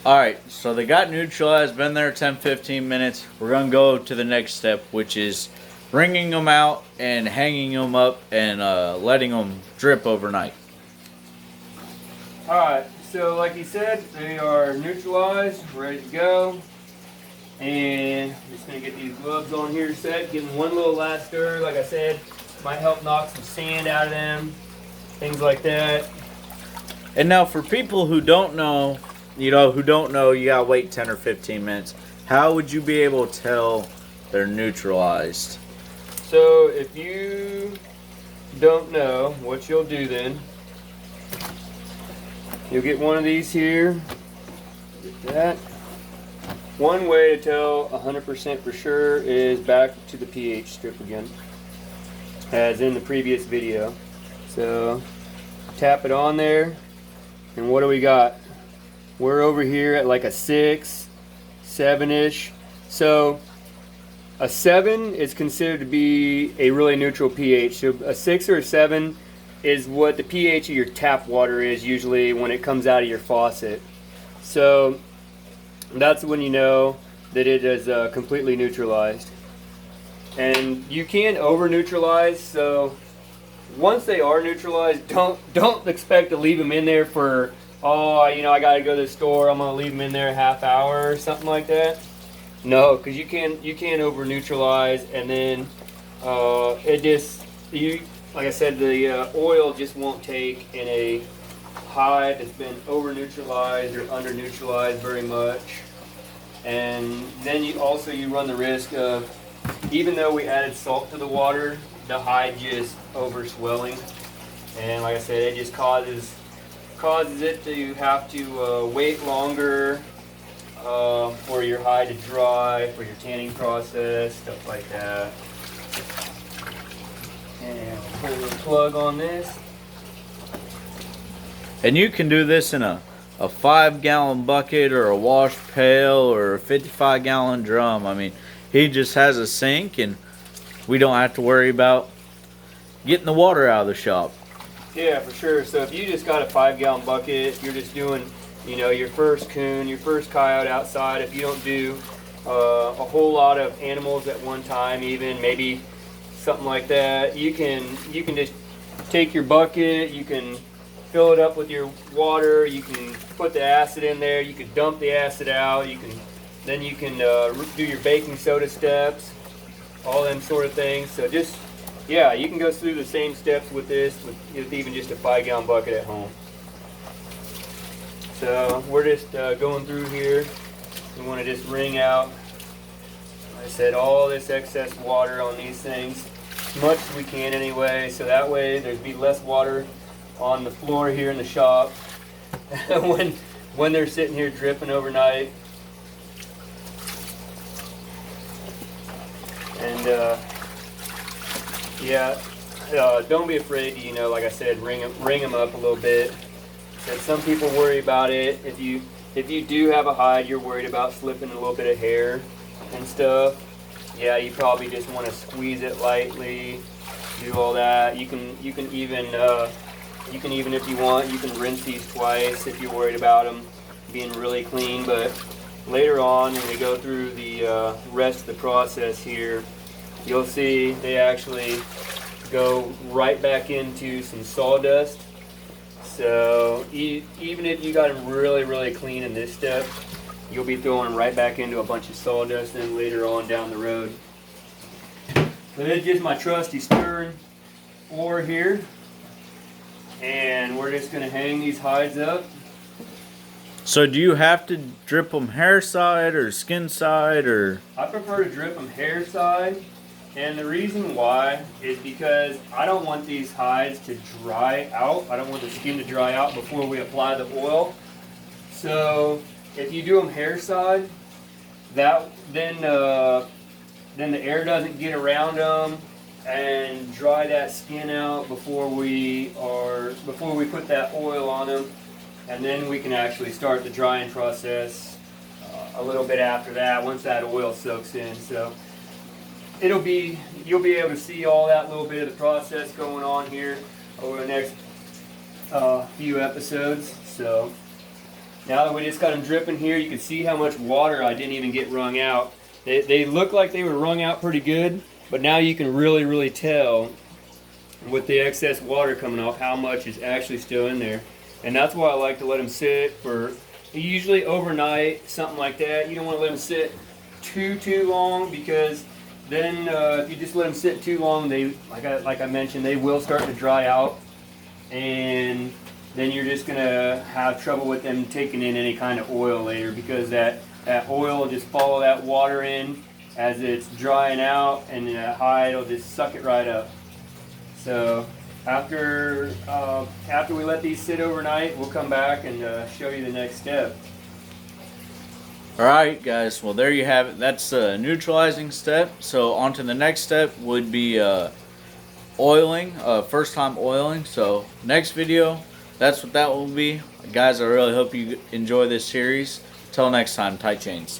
Alright, so they got neutralized, been there 10-15 minutes. We're going to go to the next step, which is wringing them out and hanging them up and letting them drip overnight. Alright, so like you said, they are neutralized, ready to go. And I'm just going to get these gloves on here set, give them one little last stir. Like I said, might help knock some sand out of them, things like that. And now for people who don't know, you gotta wait 10 or 15 minutes. How would you be able to tell they're neutralized? So if you don't know, what you'll do then, you'll get one of these here, get that. One way to tell 100% for sure is back to the pH strip again, as in the previous video. So tap it on there, and what do we got? We're over here at like a 6, 7-ish. So a 7 is considered to be a really neutral pH. So a 6 or a 7 is what the pH of your tap water is usually when it comes out of your faucet. So that's when you know that it is completely neutralized. And you can over neutralize, so once they are neutralized, don't expect to leave them in there for, oh, I gotta go to the store, I'm gonna leave them in there a half hour or something like that. No, because you can over neutralize, and then like I said, the oil just won't take in a hide that's been over neutralized or under neutralized very much. And then you run the risk of, even though we added salt to the water, the hide just over swelling, and like I said, it just causes it to have to wait longer for your hide to dry, for your tanning process, stuff like that. And pull the plug on this. And you can do this in a 5-gallon bucket or a wash pail or a 55-gallon drum. I mean, he just has a sink, and we don't have to worry about getting the water out of the shop. Yeah, for sure. So if you just got a 5-gallon bucket, you're just doing, your first coon, your first coyote outside. If you don't do a whole lot of animals at one time, even maybe something like that, you can just take your bucket, you can fill it up with your water, you can put the acid in there, you can dump the acid out, then you can do your baking soda steps, all them sort of things. So just, yeah, you can go through the same steps with this, with even just a 5-gallon bucket at home. So we're just going through here. We want to just wring out, like I said, all this excess water on these things, as much as we can anyway, so that way there's be less water on the floor here in the shop when they're sitting here dripping overnight. And don't be afraid to, like I said, ring them up a little bit. And some people worry about it. If you do have a hide, you're worried about slipping a little bit of hair and stuff. Yeah, you probably just want to squeeze it lightly, do all that. You can even if you want, you can rinse these twice if you're worried about them being really clean. But later on, when we go through the rest of the process here, you'll see they actually go right back into some sawdust. So even if you got them really, really clean in this step, you'll be throwing them right back into a bunch of sawdust then later on down the road. So this is just my trusty stirring oar here. And we're just going to hang these hides up. So do you have to drip them hair side or skin side, or? I prefer to drip them hair side. And the reason why is because I don't want these hides to dry out. I don't want the skin to dry out before we apply the oil. So if you do them hair side, then the air doesn't get around them and dry that skin out before we put that oil on them, and then we can actually start the drying process a little bit after that once that oil soaks in. So you'll be able to see all that little bit of the process going on here over the next few episodes. So Now that we just got them dripping here, you can see how much water I didn't even get wrung out. They look like they were wrung out pretty good, but now you can really tell with the excess water coming off how much is actually still in there. And that's why I like to let them sit for usually overnight, something like that. You don't want to let them sit too long, because then if you just let them sit too long, they like I mentioned, they will start to dry out, and then you're just gonna have trouble with them taking in any kind of oil later, because that oil will just follow that water in as it's drying out, and that hide will just suck it right up. So after we let these sit overnight, we'll come back and show you the next step. Alright guys, well there you have it. That's the neutralizing step. So on to the next step would be oiling, first time oiling. So next video, that's what that will be. Guys, I really hope you enjoy this series. Till next time, tight chains.